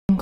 पूछता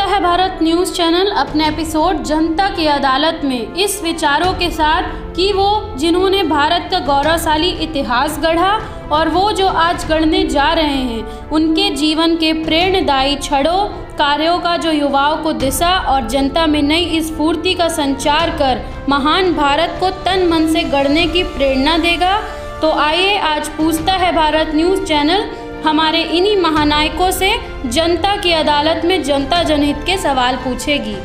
है Bharat news channel अपने एपिसोड जनता की अदालत में इस विचारों के साथ कि वो जिन्होंने भारत का गौरवशाली इतिहास गढ़ा और वो जो आज गढ़ने जा रहे हैं उनके जीवन के प्रेरणादायी क्षणों कार्यों का जो युवाओं को दिशा और जनता में नई स्फूर्ति का संचार कर महान भारत को तन मन से गढ़ने की प्रेरणा देगा। तो आइए आज पूछता है भारत न्यूज़ चैनल हमारे इन्हीं महानायकों से जनता की अदालत में जनता जनहित के सवाल पूछेगी।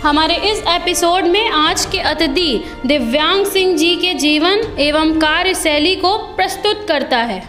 हमारे इस एपिसोड में आज के अतिथि दिव्यांग सिंह जी के जीवन एवं कार्यशैली को प्रस्तुत करता है।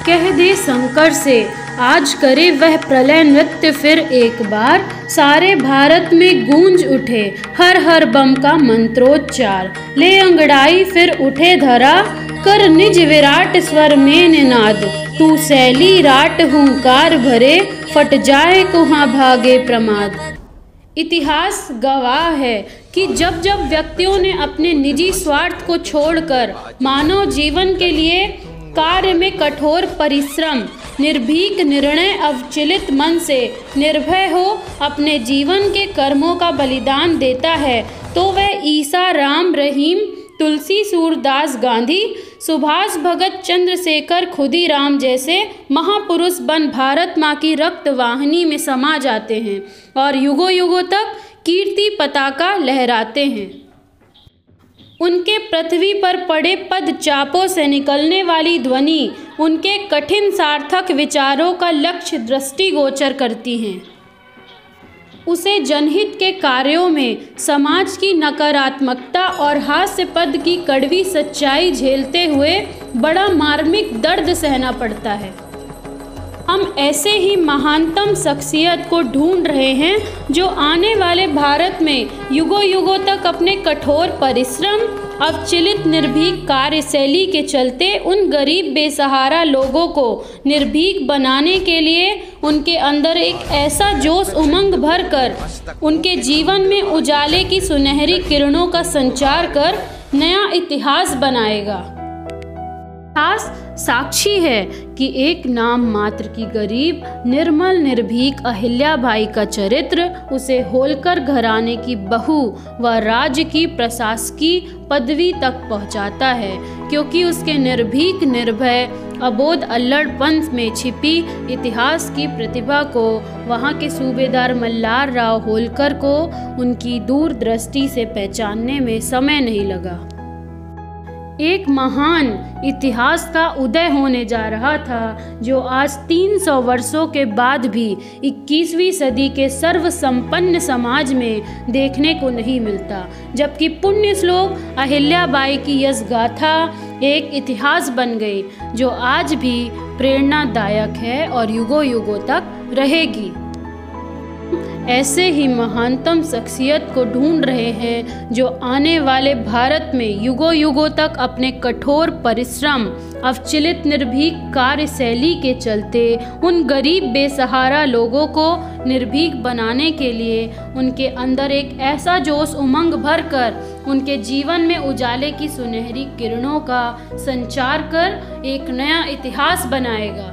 कह दे शंकर से आज करे वह प्रलय नृत्य फिर एक बार, सारे भारत में गूंज उठे हर हर बम का मंत्रोच्चार, ले अंगड़ाई फिर उठे धरा कर निज विराट स्वर में निनाद, तू शैली राट हुंकार भरे फट जाए कुहाँ भागे प्रमाद। इतिहास गवाह है कि जब जब व्यक्तियों ने अपने निजी स्वार्थ को छोड़कर मानव जीवन के लिए कार्य में कठोर परिश्रम निर्भीक निर्णय अविचलित मन से निर्भय हो अपने जीवन के कर्मों का बलिदान देता है तो वह ईसा राम रहीम तुलसी सूरदास गांधी सुभाष भगत चंद्रशेखर खुदीराम जैसे महापुरुष बन भारत माँ की रक्त वाहिनी में समा जाते हैं और युगों युगों तक कीर्ति पताका लहराते हैं। उनके पृथ्वी पर पड़े पद चापों से निकलने वाली ध्वनि उनके कठिन सार्थक विचारों का लक्ष्य दृष्टिगोचर करती हैं। उसे जनहित के कार्यों में समाज की नकारात्मकता और हास्यपद की कड़वी सच्चाई झेलते हुए बड़ा मार्मिक दर्द सहना पड़ता है। हम ऐसे ही महानतम शख्सियत को ढूंढ रहे हैं जो आने वाले भारत में युगों युगों तक अपने कठोर परिश्रम अविचलित निर्भीक कार्यशैली के चलते उन गरीब बेसहारा लोगों को निर्भीक बनाने के लिए उनके अंदर एक ऐसा जोश उमंग भर कर उनके जीवन में उजाले की सुनहरी किरणों का संचार कर नया इतिहास बनाएगा। इतिहास साक्षी है कि एक नाम मात्र की गरीब निर्मल निर्भीक अहिल्याबाई का चरित्र उसे होलकर घराने की बहू व राज्य की प्रशासकीय पदवी तक पहुंचाता है, क्योंकि उसके निर्भीक निर्भय अबोध अल्लड़पन में छिपी इतिहास की प्रतिभा को वहां के सूबेदार मल्हार राव होलकर को उनकी दूरदृष्टि से पहचानने में समय नहीं लगा। एक महान इतिहास का उदय होने जा रहा था जो आज 300 वर्षों के बाद भी 21वीं सदी के सर्वसंपन्न समाज में देखने को नहीं मिलता, जबकि पुण्य श्लोक अहिल्याबाई की यश गाथा एक इतिहास बन गई जो आज भी प्रेरणादायक है और युगों युगों तक रहेगी। ऐसे ही महानतम शख्सियत को ढूंढ रहे हैं जो आने वाले भारत में युगों युगों तक अपने कठोर परिश्रम अविचलित निर्भीक कार्यशैली के चलते उन गरीब बेसहारा लोगों को निर्भीक बनाने के लिए उनके अंदर एक ऐसा जोश उमंग भरकर उनके जीवन में उजाले की सुनहरी किरणों का संचार कर एक नया इतिहास बनाएगा।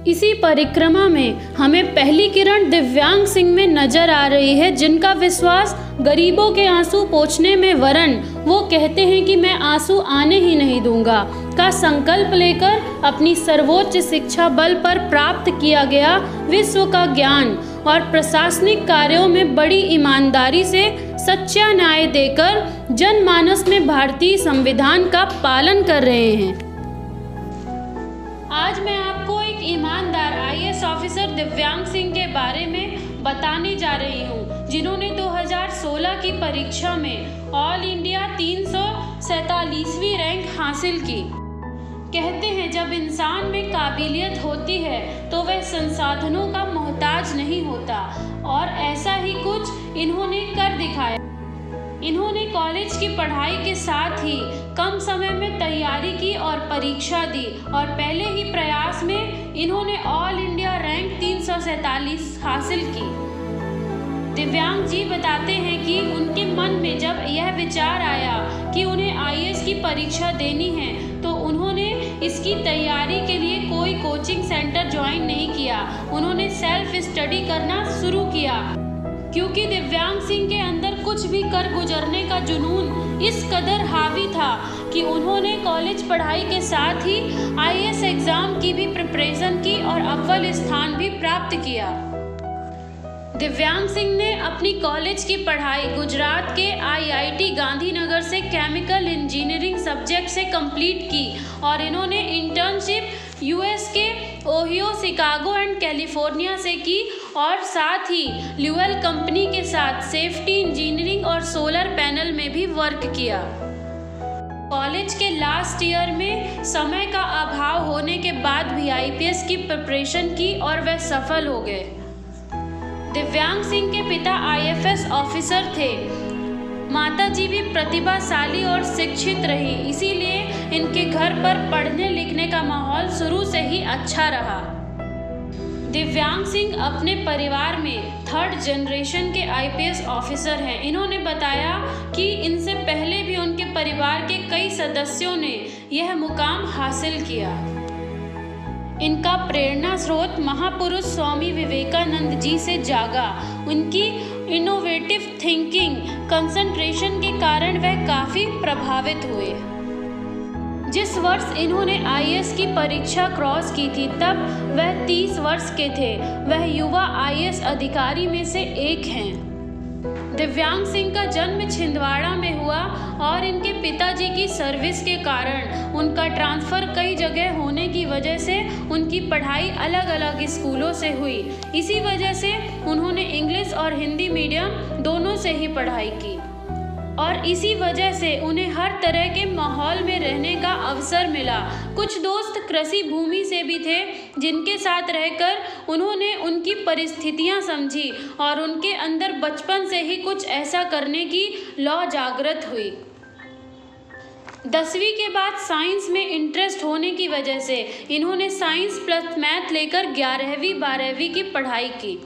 इसी परिक्रमा में हमें पहली किरण दिव्यांग सिंह में नजर आ रही है, जिनका विश्वास गरीबों के आंसू पोंछने में वरन वो कहते हैं कि मैं आंसू आने ही नहीं दूंगा का संकल्प लेकर अपनी सर्वोच्च शिक्षा बल पर प्राप्त किया गया विश्व का ज्ञान और प्रशासनिक कार्यों में बड़ी ईमानदारी से सच्चा न्याय देकर जनमानस में भारतीय संविधान का पालन कर रहे हैं। आज मैं आपको एक ईमानदार IAS ऑफिसर दिव्यांग सिंह के बारे में बताने जा रही हूँ, जिन्होंने 2016 की परीक्षा में ऑल इंडिया 347वीं रैंक हासिल की। कहते हैं जब इंसान में काबिलियत होती है तो वह संसाधनों का मोहताज नहीं होता, और ऐसा ही कुछ इन्होंने कर दिखाया। इन्होंने कॉलेज की पढ़ाई के साथ ही कम समय में तैयारी की और परीक्षा दी और पहले ही प्रयास में इन्होंने ऑल इंडिया रैंक 347 हासिल की। दिव्यांग जी बताते हैं कि उनके मन में जब यह विचार आया कि उन्हें आईएएस की परीक्षा देनी है तो उन्होंने इसकी तैयारी के लिए कोई कोचिंग सेंटर ज्वाइन नहीं किया। उन्होंने सेल्फ स्टडी करना शुरू किया क्योंकि दिव्यांग सिंह के अंदर कुछ भी कर गुजरने का जुनून इस कदर हावी था कि उन्होंने कॉलेज पढ़ाई के साथ ही आईएएस एग्जाम की भी प्रिपरेशन की और अव्वल स्थान भी प्राप्त किया। दिव्यांग सिंह ने अपनी कॉलेज की पढ़ाई गुजरात के आईआईटी गांधीनगर से केमिकल इंजीनियरिंग सब्जेक्ट से कंप्लीट की और इन्होंने इंटर्नशिप यूएस के ओहियो, शिकागो एंड कैलिफोर्निया से की और साथ ही ल्यूएल कंपनी के साथ सेफ्टी इंजीनियरिंग और सोलर पैनल में भी वर्क किया। कॉलेज के लास्ट ईयर में समय का अभाव होने के बाद भी आईपीएस की प्रिपरेशन की और वह सफल हो गए। दिव्यांग सिंह के पिता आईएफएस ऑफिसर थे। माताजी भी प्रतिभाशाली और शिक्षित रही, इसीलिए इनके घर पर पढ़ने लिखने का माहौल शुरू से ही अच्छा रहा। दिव्यांग सिंह अपने परिवार में 3rd जनरेशन के आईपीएस ऑफिसर हैं। इन्होंने बताया कि इनसे पहले भी उनके परिवार के कई सदस्यों ने यह मुकाम हासिल किया। इनका प्रेरणा स्रोत महापुरुष स्वामी विवेकानंद जी से जागा। उनकी इनोवेटिव थिंकिंग, कंसंट्रेशन के कारण वह काफ़ी प्रभावित हुए। जिस वर्ष इन्होंने आईएएस की परीक्षा क्रॉस की थी तब वह 30 वर्ष के थे। वह युवा आईएएस अधिकारी में से एक हैं। दिव्यांग सिंह का जन्म छिंदवाड़ा में हुआ और इनके पिताजी की सर्विस के कारण उनका ट्रांसफ़र कई जगह होने की वजह से उनकी पढ़ाई अलग अलग स्कूलों से हुई। इसी वजह से उन्होंने इंग्लिश और हिंदी मीडियम दोनों से ही पढ़ाई की और इसी वजह से उन्हें हर तरह के माहौल में रहने का अवसर मिला। कुछ दोस्त कृषि भूमि से भी थे जिनके साथ रहकर उन्होंने उनकी परिस्थितियां समझी और उनके अंदर बचपन से ही कुछ ऐसा करने की लौ जागृत हुई। 10वीं के बाद साइंस में इंटरेस्ट होने की वजह से इन्होंने साइंस प्लस मैथ लेकर 11वीं 12वीं की पढ़ाई की।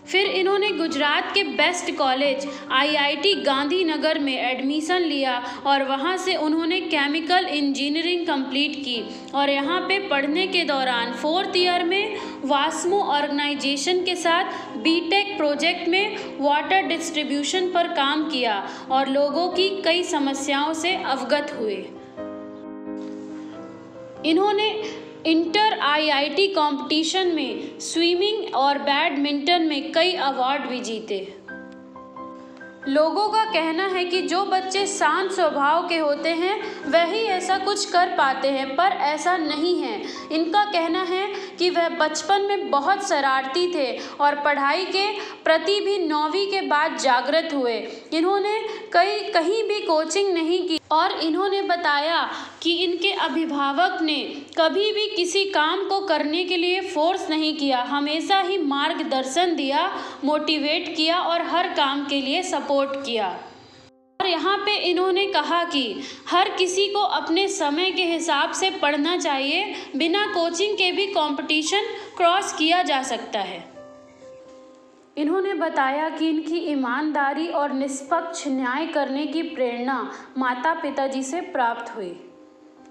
फिर इन्होंने गुजरात के बेस्ट कॉलेज आईआईटी गांधीनगर में एडमिशन लिया और वहां से उन्होंने केमिकल इंजीनियरिंग कंप्लीट की और यहां पे पढ़ने के दौरान 4th ईयर में वास्मो ऑर्गेनाइजेशन के साथ बीटेक प्रोजेक्ट में वाटर डिस्ट्रीब्यूशन पर काम किया और लोगों की कई समस्याओं से अवगत हुए। इन्होंने इंटर आईआईटी कंपटीशन में स्विमिंग और बैडमिंटन में कई अवार्ड भी जीते। लोगों का कहना है कि जो बच्चे शांत स्वभाव के होते हैं वही ऐसा कुछ कर पाते हैं, पर ऐसा नहीं है। इनका कहना है कि वह बचपन में बहुत शरारती थे और पढ़ाई के प्रति भी 9वीं के बाद जागृत हुए। इन्होंने कहीं भी कोचिंग नहीं की और इन्होंने बताया कि इनके अभिभावक ने कभी भी किसी काम को करने के लिए फोर्स नहीं किया, हमेशा ही मार्गदर्शन दिया, मोटिवेट किया और हर काम के लिए सपोर्ट किया। और यहाँ पे इन्होंने कहा कि हर किसी को अपने समय के हिसाब से पढ़ना चाहिए, बिना कोचिंग के भी कंपटीशन क्रॉस किया जा सकता है। इन्होंने बताया कि इनकी ईमानदारी और निष्पक्ष न्याय करने की प्रेरणा माता पिताजी से प्राप्त हुई।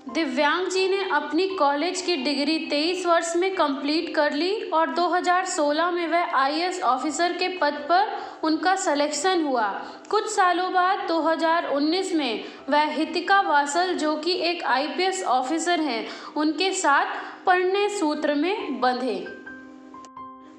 दिव्यांग जी ने अपनी कॉलेज की डिग्री 23 वर्ष में कंप्लीट कर ली और 2016 में वह आईएएस ऑफिसर के पद पर उनका सिलेक्शन हुआ। कुछ सालों बाद 2019 में वह हितिका वासल, जो कि एक आईपीएस ऑफिसर हैं, उनके साथ पढ़ने सूत्र में बंधे।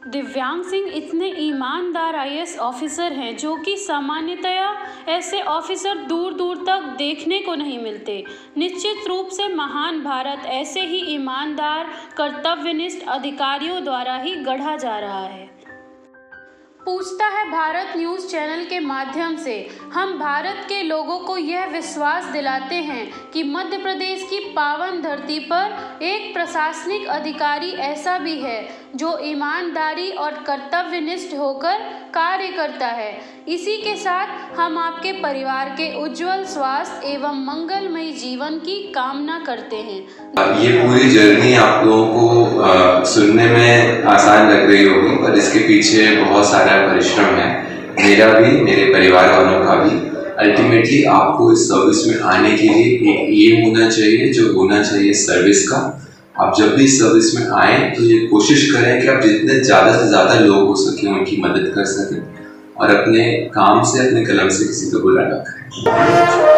दिव्यांग सिंह इतने ईमानदार आईएएस ऑफिसर हैं जो कि सामान्यतया ऐसे ऑफिसर दूर दूर तक देखने को नहीं मिलते। निश्चित रूप से महान भारत ऐसे ही ईमानदार कर्तव्यनिष्ठ अधिकारियों द्वारा ही गढ़ा जा रहा है। पूछता है भारत न्यूज़ चैनल के माध्यम से। हम भारत के लोगों को यह विश्वास दिलाते हैं कि मध्य प्रदेश की पावन धरती पर एक प्रशासनिक अधिकारी ऐसा भी है जो ईमानदारी और कर्तव्यनिष्ठ होकर कार्य करता है। इसी के साथ हम आपके परिवार के उज्जवल स्वास्थ्य एवं मंगलमय जीवन की कामना करते हैं। ये पूरी जर्नी आप लोगों को सुनने में आसान लग रही होगी, पर इसके पीछे बहुत सारा परिश्रम है, मेरा भी, मेरे परिवार वालों का भी। अल्टीमेटली आपको इस सर्विस में आने के लिए एक एम होना चाहिए, जो होना चाहिए सर्विस का। आप जब भी सर्विस में आए तो ये कोशिश करें कि आप जितने ज़्यादा से ज़्यादा लोग हो सकें उनकी मदद कर सकें और अपने काम से, अपने कलम से किसी को बुरा ना करें।